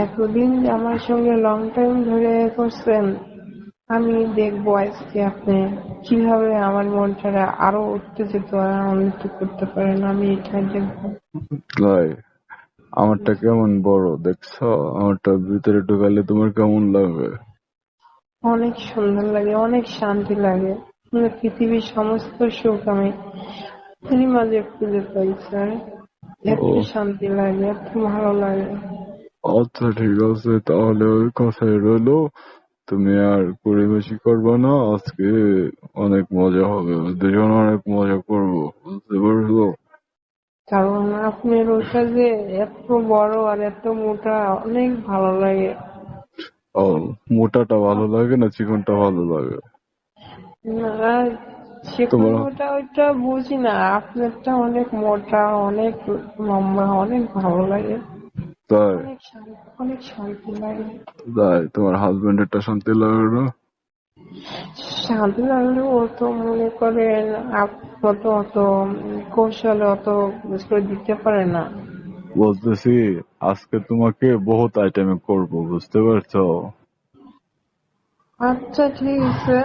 এতদিন যে আমার সঙ্গে লং টাইম ধরে করছেন, আমি দেখবো আজকে আপনি কিভাবে আমার মনটা আরো উত্তেজিত আর আনন্দিত করতে পারেন। আমি এটা দেখবো। তাই আমারটা কেমন বড় দেখছো? আমারটা ভিতরে ঢুকালে তোমার কেমন লাগবে? অনেক সুন্দর লাগে, অনেক শান্তি লাগে। মানে পৃথিবীর সমস্ত সুখ আমি এরই মাঝে খুঁজে পাই স্যার। এত ও শান্তি লাগে, এত ভালো লাগে। আচ্ছা, ঠিক আছে, তাহলে ওই কথাই রইলো। তুমি আর পরিবেশই করবে না আজকে। অনেক মজা হবে, দুজন অনেক মজা করবো, বুঝতে পারছো? কারণ আপনার ওটা যে এত বড় আর এত মোটা, অনেক ভালো লাগে। ও, মোটাটা ভালো লাগে না চিকনটা ভালো লাগে? না, চিকন তোমার মোটা ওইটা বুঝি না, আপনারটা অনেক মোটা, অনেক লম্বা, অনেক ভালো লাগে। তাই? অনেক শান্তি লাগে। তাই তোমার হাজবেন্ডেরটা শান্তি লাগে না? শান্তি লাগলেও ও তো মনে করেন মতো অত কৌশলে অত বুঝ করে দিতে পারে না। বলতেছি, আজকে তোমাকে বহুত আইটেমে করবো, বুঝতে পারছো? আচ্ছা ঠিক আছে।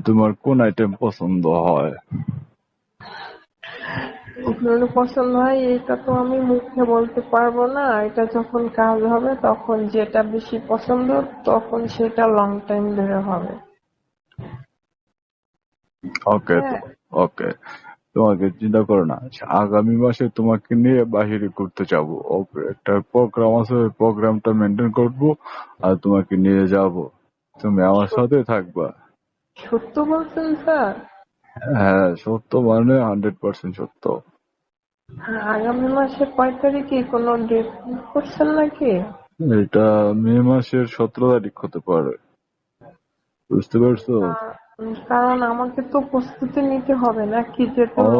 তোমার কোন আইটেম পছন্দ হয়? আপনার পছন্দ হয় এটা তো আমি মুখে বলতে পারবো না, এটা যখন কাজ হবে তখন যেটা বেশি পছন্দ তখন সেটা লং টাইম ধরে হবে। ওকে তো, হ্যাঁ, ওকে, তোমাকে চিন্তা করো না, আগামী মাসে তোমাকে নিয়ে বাহিরে ঘুরতে যাব। ওকে, একটা প্রোগ্রাম আছে, ওই প্রোগ্রামটা মেনটেন করবো আর তোমাকে নিয়ে যাব। তুমি আমার সাথে থাকবা। সত্য বলছেন স্যার? হ্যাঁ, সত্য মানে 100% সত্য। হ্যাঁ, আগামী মাসে কয় তারিখে কোনো ডেট করছেন নাকি? এটা মে মাসের 17 তারিখ হতে পারে, বুঝতে পারছো? কারণ আমাকে তো প্রস্তুতি নিতে হবে নাকি, যেহেতু ও, লং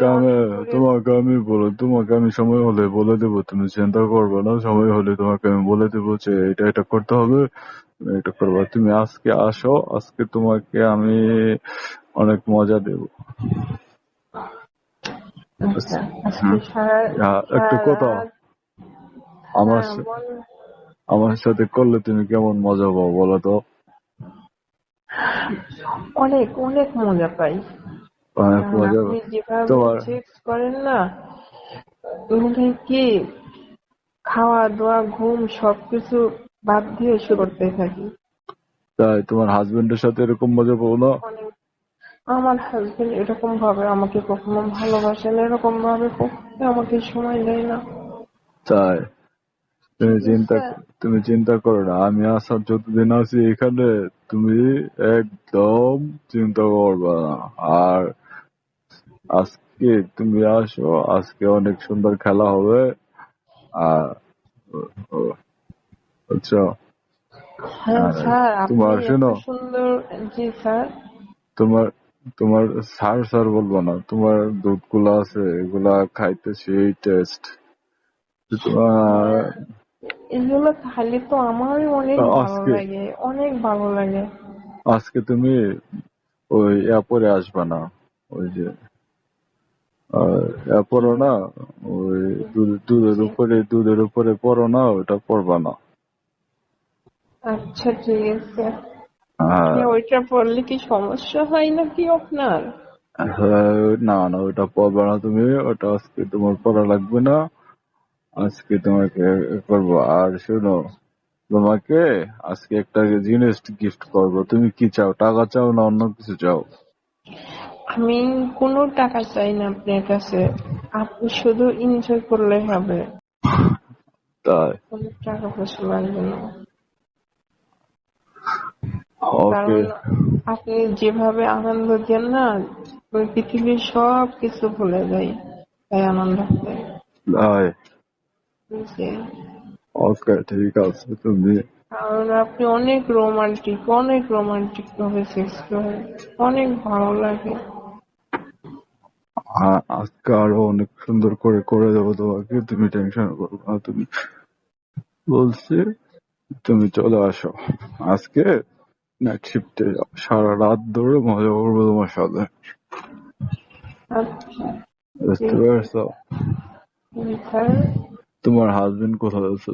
টাইমে তোমাকে আমি অনেক দূরে। তোমাকে আমি সময় হলে বলে দেবো, তুমি চিন্তা করবে না। সময় হলে তোমাকে আমি বলে দেবো যে এটা এটা করতে হবে, তুমি এটা করবে। তুমি আজকে আসো, আজকে তোমাকে আমি অনেক মজা দেবো। আচ্ছা, আজকে হুম, একটা সারা কথা, রাত। আমার হ্যাঁ সা- বল। আমার সাথে করলে তুমি কেমন মজা পাও বলো তো? অনেক অনেক মজা পাই। অনেক কারণ মজা আপনি যেভাবে তোমার। চেক করেন না, মানে কি খাওয়া দাওয়া ঘুম সবকিছু বাদ দিয়ে শুরু করতে থাকি। তাই তোমার হাজবেন্ডের সাথে এরকম মজা পাও না? অনেক। আমার হাজবেন্ড এরকম ভাবে আমাকে কখনো ভালোবাসেন, এরকম ভাবে কখনো আমাকে সময় দেয় না। তাই? তুমি ঠিক চিন্তা আছে। তুমি চিন্তা করো না, আমি আসার যতদিন আছি এখানে, তুমি একদম চিন্তা করবা না। আর আজকে তুমি আসো, আজকে অনেক সুন্দর খেলা হবে। আর বুঝছো? হ্যাঁ আর স্যার, আপনি তোমার এত শোনো, সুন্দর। জি স্যার। তোমার তোমার স্যার স্যার বলবো না, তোমার দুধ গুলা আছে এগুলা খাইতে সেই টেস্ট। তোমার হ্যাঁ, এগুলো খালি তো আমারই অনেক ভালো আজকে লাগে, অনেক ভালো লাগে। আজকে তুমি ওই ইয়া পরে আসবা না, ওই যে কি? পড়ো না, ওই জি। দুধের উপরে পড়ো না, ওটা পড়বা না। আচ্ছা ঠিক আছে। হ্যাঁ, ওইটা পড়লে কি সমস্যা হয় নাকি আপনার? হ্যাঁ, না না, ওটা পড়বা না তুমি, ওটা আজকে তোমার পড়া লাগবে না। আজকে তোমাকে করবো। আর শোনো, তোমাকে আজকে একটা জিনিস গিফট করবো। তুমি কি চাও, টাকা চাও না অন্য কিছু চাও? আমি কোনো টাকা চাই না আপনার কাছে, আপনি শুধু এনজয় করলেই হবে। তাই? কোনো টাকা পয়সা লাগবে না। ওকে। কারণ আপনি যেভাবে আনন্দ দেন না, ওই পৃথিবীর সব কিছু ভুলে যাই, তাই আনন্দ পাই। তাই? জি। ওকে, ঠিক আছে। তুমি কারণ আপনি অনেক রোমান্টিক, অনেক রোমান্টিক ভাবে সেক্স করেন, অনেক ভালো লাগে। আজকে আরো অনেক সুন্দর করে করে দেবো তোমাকে, তুমি টেনশন করো না। তুমি বলছি, তুমি চলে আসো আজকে, নাইট শিফটে সারা রাত ধরে মজা করবো তোমার সাথে, আচ্ছা বুঝতে ঠিক পারছো? আছে স্যার। তোমার হাজবেন্ড কোথায় আছে?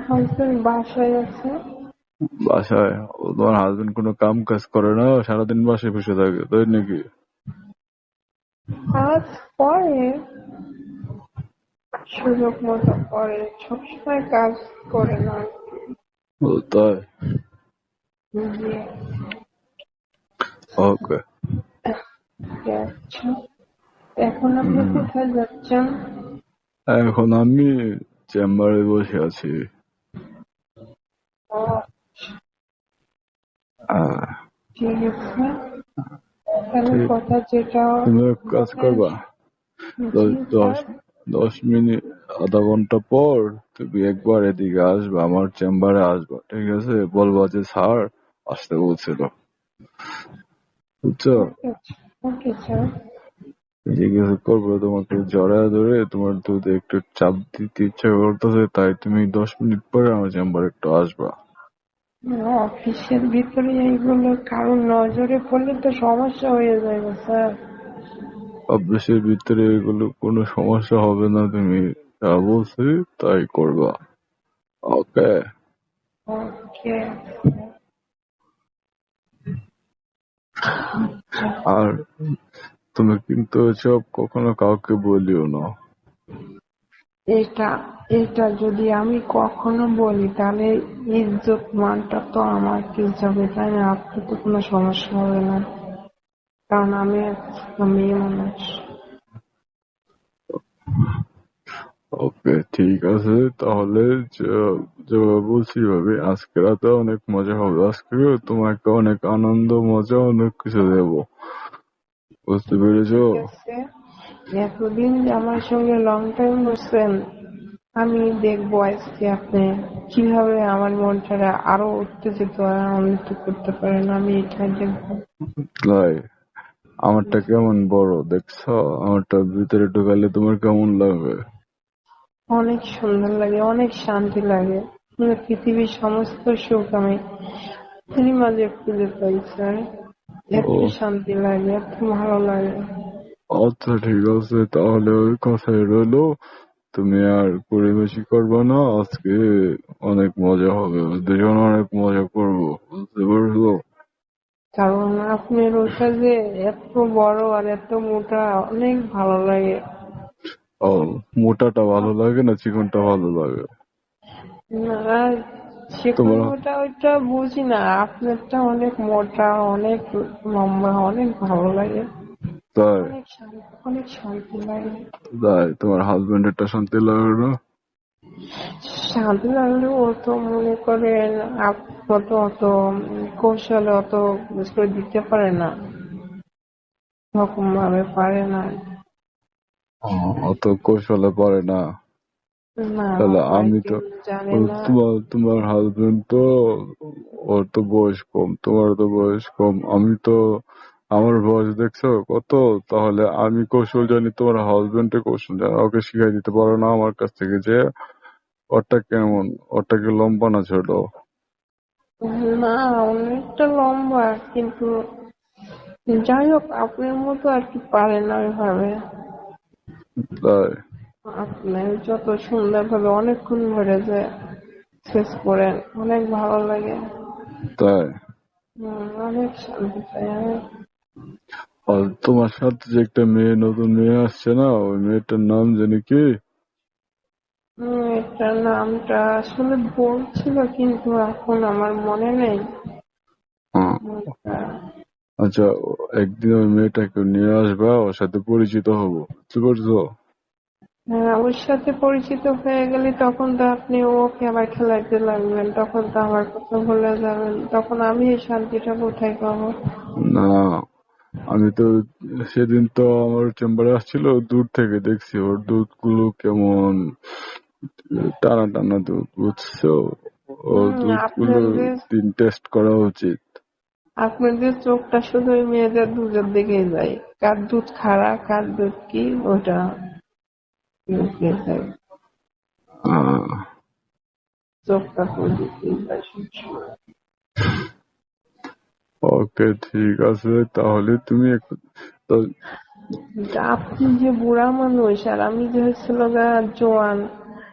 হাজবেন্ড বাসায় আছে। বাসায়? ও, তোমার হাজবেন্ড কোনো কাম কাজ করে না, সারাদিন বাসায় বসে থাকে, তাই নাকি? কাজ করে, সুযোগ মতো করে, সবসময় কাজ করে না। ও তাই? জি। ওকে। আচ্ছা, এখন আপনি কোথায় যাচ্ছেন? এখন আমি চেম্বারে বসে আছি। ও, আহ, ঠিক আছে, তাহলে ঠিক। কথা যেটা তুমি এক কাজ বলেন। করবা, জি দশ স্যার। 10 মিনিট, আধা ঘন্টা পর তুমি একবার এদিকে আসবা, আমার চেম্বারে আসবা, ঠিক আছে? বলবা যে স্যার আসতে বলছিল, বুঝছো? ওকে, ওকে স্যার। জিজ্ঞেস করবো তোমাকে, জড়ায় ধরে তোমার দুধে একটু চাপ দিতে ইচ্ছা করতেছে, তাই তুমি 10 মিনিট পরে আমার চেম্বারে একটু আসবা। অফিসের ভিতরে এইগুলো কারোর নজরে পড়লে তো সমস্যা হয়ে যাবে স্যার। অভ্যাসের ভিতরে এগুলো কোনো সমস্যা হবে না, তুমি যা বলছি তাই করবা, ওকে? ওকে। আর তুমি কিন্তু এসব কখনো কাউকে বলিও না। এটা এটা যদি আমি কখনো বলি তাহলে ইজ্জত মানটা তো আমার কি যাবে, তাই না? আপনার তো কোনো সমস্যা হবে না, কারণ আমি একটা মেয়ে মানুষ। ওকে, ঠিক আছে, তাহলে যেভাবে বলছি ভাবে আজকে রাতে অনেক মজা হবে, আজকে তোমাকে অনেক আনন্দ মজা অনেক কিছু দেবো, বুঝতে পেরেছো? ঠিক আছে, এতদিন যে আমার সঙ্গে লং টাইম বসছেন, আমি দেখবো আজকে আপনি কিভাবে আমার মনটা আরো উত্তেজিত আর আনন্দিত করতে পারেন, আমি এটা দেখবো। তাই? আমারটা কেমন বড় দেখছো? আমারটা ভিতরে ঢুকালে তোমার কেমন লাগবে? অনেক সুন্দর লাগে, অনেক শান্তি লাগে। পুরো পৃথিবীর সমস্ত সুখ আমি এরই মাঝে খুঁজে পাই স্যার। এত ও শান্তি লাগে, এত ভালো লাগে। আচ্ছা, ঠিক আছে, তাহলে ওই কথাই রইলো। তুমি আর পরিবেশি করবে না আজকে, অনেক মজা হবে, দুজন অনেক মজা করবো, বুঝতে পারছো? কারণ আপনার ওটা যে এত বড় আর এত মোটা, অনেক ভালো লাগে। ও, মোটাটা ভালো লাগে না চিকনটা ভালো লাগে? আর চিকন তোমার? মোটা ওইটা বুঝি না, আপনারটা অনেক মোটা, অনেক লম্বা, অনেক ভালো লাগে। তাই? অনেক শান্তি, অনেক শান্তি লাগে। তাই তোমার হাজবেন্ডেরটা শান্তি লাগে না? শান্তি লাগলেও ও তো মনে করেন আপনার তো অত কৌশলে অত বুঝ করে দিতে পারে না, রকম ভাবে পারে না। ও, অত কৌশলে পারে না? না, তাহলে আমি হয়তো তো, জানে না। তোমার হাজবেন্ড তো, ওর তো বয়স কম, তোমার তো বয়স কম, আমি তো, আমার বয়স দেখছো কত? তাহলে আমি কৌশল জানি, তোমার হাজবেন্ডের কৌশল জানি, ওকে শিখাই দিতে পারো না আমার কাছ থেকে যে ওরটা কেমন, ওরটা কি লম্বা না ছোট? না, অনেকটা লম্বা, কিন্তু যাই হোক আপনার মতো আর কি পারে না ওইভাবে। তাই? আপনি যত সুন্দর ভাবে অনেকক্ষণ ধরে যে শেষ করেন, অনেক ভালো লাগে। তাই? অনেক শান্তি পাই আমি। আর তোমার সাথে যে একটা মেয়ে, নতুন মেয়ে আসছে না, ওই মেয়েটার নাম জানি কি? এটার নামটা আসলে বলছিল কিন্তু এখন আমার মনে নেই। হ্যাঁ। আচ্ছা, একদিন ওই মেয়েটাকে নিয়ে আসবা, ওর সাথে পরিচিত হবো, বুঝতে পারছো? হ্যাঁ, ওর সাথে পরিচিত হয়ে গেলে তখন তো আপনি ওকে আবার খেলাইতে লাগবেন, তখন তো আমার কথা ভুলে যাবেন, তখন আমি এই শান্তিটা কোথায় পাবো? না, আমি তো সেদিন তো আমার চেম্বারে আসছিল, দূর থেকে দেখছি ওর দুধ গুলো কেমন টানা টানা দুধ, বুঝছো? ও দুধ গুলো আপনার যে দিন টেস্ট করা উচিত। আপনার যে চোখটা শুধু ওই মেয়েদের দুধের দিকেই যায়, কার দুধ খারাপ কার দুধ কি ওটা দিকে যায়, আহ, চোখটা কোন দিকেই যায় সবসময়। ওকে, ঠিক আছে, তাহলে তুমি তো, আপনি যে বুড়া মানুষ আর আমি যে হচ্ছিল গা জোয়ান,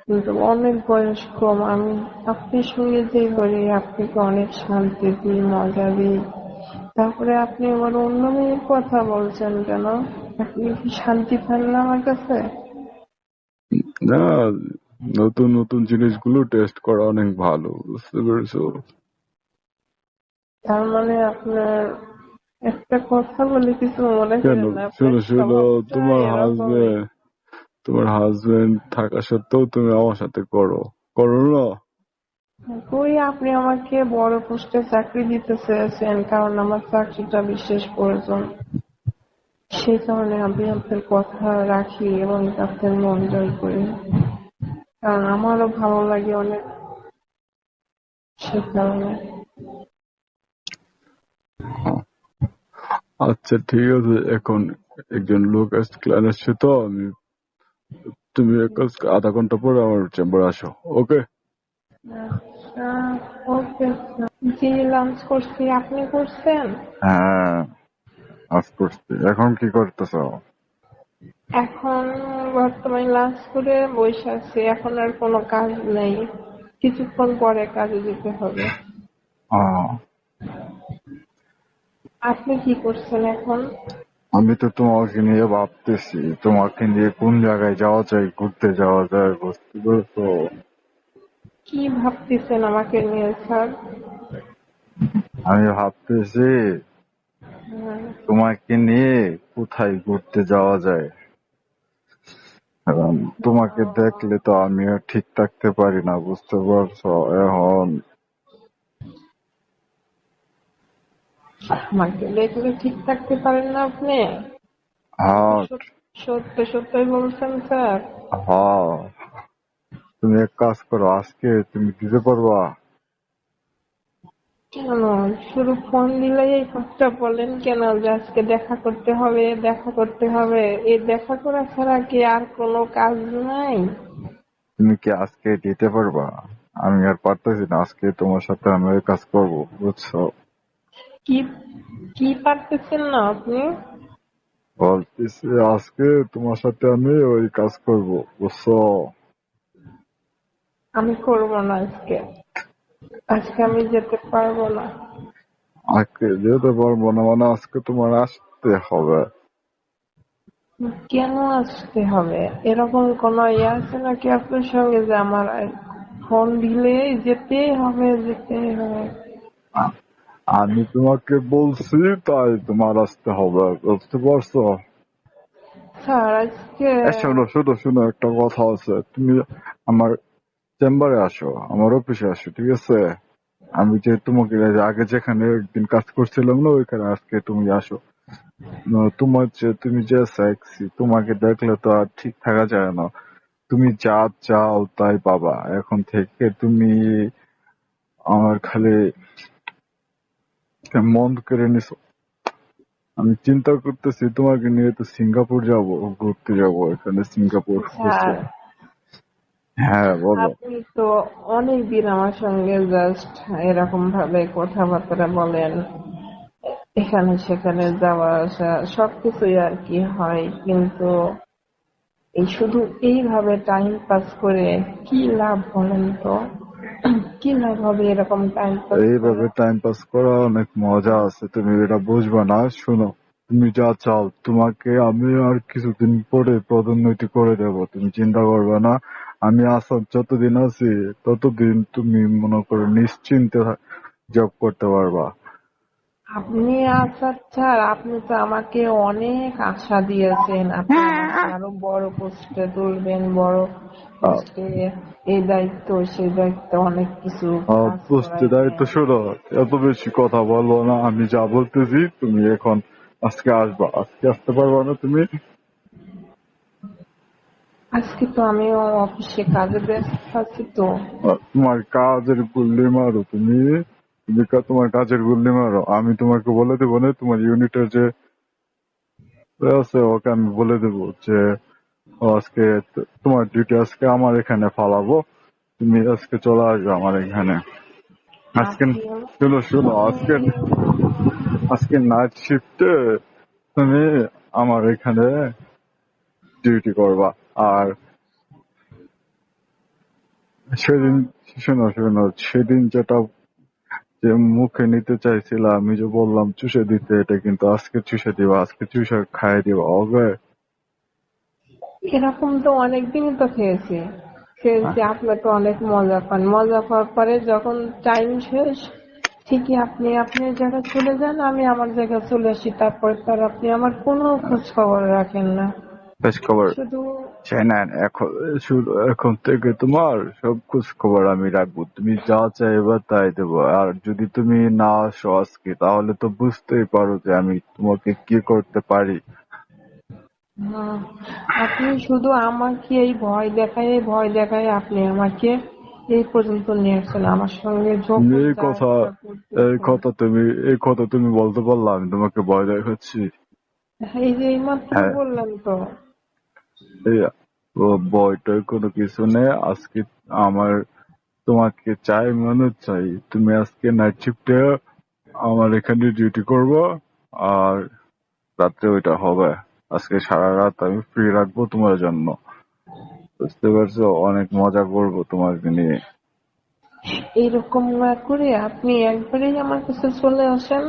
কিন্তু অনেক বয়স কম। আমি আপনার সঙ্গে যে করি, আপনাকে অনেক শান্তি দিই, মজা দিই, তারপরে আপনি আবার অন্য মেয়ের কথা বলছেন কেন? আপনি কি শান্তি পান না আমার কাছে? না, নতুন নতুন জিনিসগুলো টেস্ট করা অনেক ভালো, বুঝতে পেরেছো? তার মানে আপনার একটা কথা বলে কিছু মনে কেন? করেন না, আপনার শোনো শোনো, স্বভাবটা তোমার এরকমই। হাজবেন্ড তোমার হাজবেন্ড থাকা সত্ত্বেও তুমি আমার সাথে করো, করো না? কই, আপনি আমাকে বড় পোস্টে চাকরি দিতে চেয়েছেন, কারণ আমার চাকরিটা বিশেষ প্রয়োজন। সেই কারণে আমি আপনার কথা রাখি এবং আপনার মন জয় করি, কারণ আমারও ভালো লাগে অনেক, সে কারণে। আচ্ছা ঠিক আছে, এখন একজন লোক আসছে, ক্লায়েন্ট আসছে, তো আমি, তুমি এক কাজ, আধা ঘন্টা পরে আমার চেম্বারে আসো, ওকে? আচ্ছা, ওকে। জি, লাঞ্চ করছি, আপনি করছেন? হ্যাঁ, আজ করছি। এখন কি করতেছ? এখন বর্তমানে লাঞ্চ করে বসে আছি, এখন আর কোনো কাজ নেই, কিছুক্ষণ পরে কাজে যেতে হবে। আহ, আপনি কি করছেন এখন? আমি তো তোমাকে নিয়ে ভাবতেছি, তোমাকে নিয়ে কোন জায়গায় যাওয়া যায়, ঘুরতে যাওয়া যায়, বুঝতে পেরেছো? কি ভাবতেছেন আমাকে নিয়ে, স্যার? আমি ভাবতেছি তোমাকে নিয়ে কোথায় ঘুরতে যাওয়া যায়। কারণ তোমাকে দেখলে তো আমি আর ঠিক থাকতে পারি না, বুঝতে পারছো? এখন আমাকে দেখলে ঠিক থাকতে পারেন না আপনি? আপনি হাট, সত্য সত্যই বলছেন, স্যার? হ্যাঁ, তুমি এক কাজ করো, আজকে তুমি দিতে পারবা? কেন শুধু ফোন দিলেই এই কথাটা বলেন কেন, যে আজকে দেখা করতে হবে, দেখা করতে হবে? এই দেখা করা ছাড়া কি আর কোনো কাজ নাই? তুমি কি আজকে দিতে পারবা? আমি আর পারতেছি না, আজকে তোমার সাথে আমি ওই কাজ করবো, বুঝছো? কি কি পারতেছেন না আপনি? বলতেছি আজকে তোমার সাথে আমি ওই কাজ করবো, বুঝছো? আমি করব না আজকে, আজকে আমি যেতে পারবো না। আজকে যেতে পারবো না মানে আজকে তোমার আসতে হবে। কেন আসতে হবে? এরকম কোনো ইয়ে আছে নাকি আপনার সঙ্গে যে আমার ফোন দিলে যেতেই হবে, যেতেই হবে? আ- আমি তোমাকে বলছি, তাই তোমার আসতে হবে, বুঝতে পারছো? স্যার আজকে শোনো শোনো শোনো, একটা কথা আছে, তুমি আমার চেম্বারে আসো, আমার অফিসে আসো, ঠিক আছে? আমি যে তোমাকে আগে যেখানে একদিন কাজ করছিলাম না, ওইখানে আজকে তুমি আসো। তোমার যে, তুমি যে সেক্সি, তোমাকে দেখলে তো আর ঠিক থাকা যায় না। তুমি যা চাও তাই পাবা এখন থেকে। তুমি আমার খালি মন কেড়ে নিছো। আমি চিন্তা করতেছি তোমাকে নিয়ে তো সিঙ্গাপুর যাব, ঘুরতে যাব, এখানে সিঙ্গাপুর, বুঝছো? স্যার, হ্যাঁ বলো। আপনি তো অনেকদিন আমার সঙ্গে জাস্ট এরকম ভাবে কথাবার্তা বলেন, এখানে সেখানে যাওয়া আসা সবকিছুই আর কি হয়, কিন্তু এই শুধু এইভাবে টাইম পাস করে কি লাভ বলেন তো? কি লাভ হবে এরকম টাইম পাস করে? এইভাবে টাইম পাস করা অনেক মজা আছে, তুমি এটা বুঝবা না। শোনো, তুমি যা চাও তোমাকে আমি আর কিছুদিন পরে পদোন্নতি করে দেবো, তুমি চিন্তা করবে না। আমি আসার যতদিন আছি ততদিন তুমি মনে করো নিশ্চিন্তে জব করতে পারবা। আপনি আচ্ছা স্যার, আপনি তো আমাকে অনেক আশা দিয়েছেন, আপনি আমাকে আরো বড় পোস্টে তুলবেন, বড় পোস্টে এই দায়িত্ব সেই দায়িত্ব অনেক কিছু কাজ বুঝতে তাই তো। করাইবেন। শোনো, এত বেশি কথা বলবো না, আমি যা বলতেছি তুমি এখন আজকে আসবা, আজকে আসতে পারবা না তুমি? আজকে তো আমিও অফিসে কাজে ব্যস্ত আছি তো। তোমার কাজের গুল্লি মারো তুমি, তোমার কাজের গুল্লি মারো, আমি তোমাকে বলে দেবো না, তোমার ইউনিটের যে আছে ওকে আমি বলে দেবো যে ও আজকে তোমার ডিউটি আজকে আমার এখানে ফালাবো, তুমি আজকে চলে আসবে আমার এখানে। আজকে আপনিও শোনো শোনো, আজকে আজকে নাইট শিফটে তুমি আমার এখানে ডিউটি করবা। আর সেদিন শোনো শোনো, সেদিন যেটা যে মুখে নিতে চাইছিলা, আমি যে বললাম চুষে দিতে, এটা কিন্তু আজকে চুষে দিবা, আজকে চুষে খাইয়ে দিবা, ওকে? এরকম তো অনেকদিনই তো খেয়েছি খেয়েছি আপনার তো অনেক মজা পান, মজা পাওয়ার পরে যখন টাইম শেষ ঠিকই আপনি আপনার জায়গায় চলে যান, আমি আমার জায়গায় চলে আসি, তারপরে তার আপনি আমার কোনো খোঁজ খবর রাখেন না। খোঁজ খবর শুধু চাই না এখন, শুধু এখন থেকে তোমার সব খোঁজ খবর আমি রাখবো, তুমি যা চাইবা তাই দেবো। আর যদি তুমি না আসো আজকে, তাহলে তো বুঝতেই পারো যে আমি তোমাকে কি করতে পারি। হুম, আপনি শুধু আমাকে এই ভয় দেখায় আপনি আমাকে এই পর্যন্ত নিয়ে আসছেন, আমার সঙ্গে যখন এই যা কথা, ইচ্ছা এই করতেছেন। কথা তুমি, এই কথা তুমি বলতে পারলা আমি তোমাকে ভয় দেখাচ্ছি? এই যে এইমাত্র হ্যাঁ, বললেন তো। এই ভয়টার কোনো কিছু নেই আজকে। আমার তোমাকে চাই মানে চাই, তুমি আজকে নাইট শিফটে আমার এখানে ডিউটি করবো, আর রাত্রে ওইটা হবে। আজকে সারা রাত আমি ফ্রি রাখবো তোমার জন্য, বুঝতে পারছো? অনেক মজা করবো তোমাকে নিয়ে। এইরকম না করে আপনি একবারেই আমার কাছে চলে আসেন।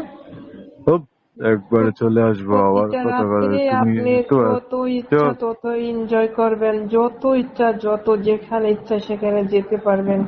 হুপ, একবারে চলে আসবো আবার প্রতিটা কথা করে রাত্রে তুমি? আপনি তো যত ইচ্ছা তো তত এনজয় করবেন, যত ইচ্ছা যত যেখানে ইচ্ছা সেখানে যেতে পারবেন।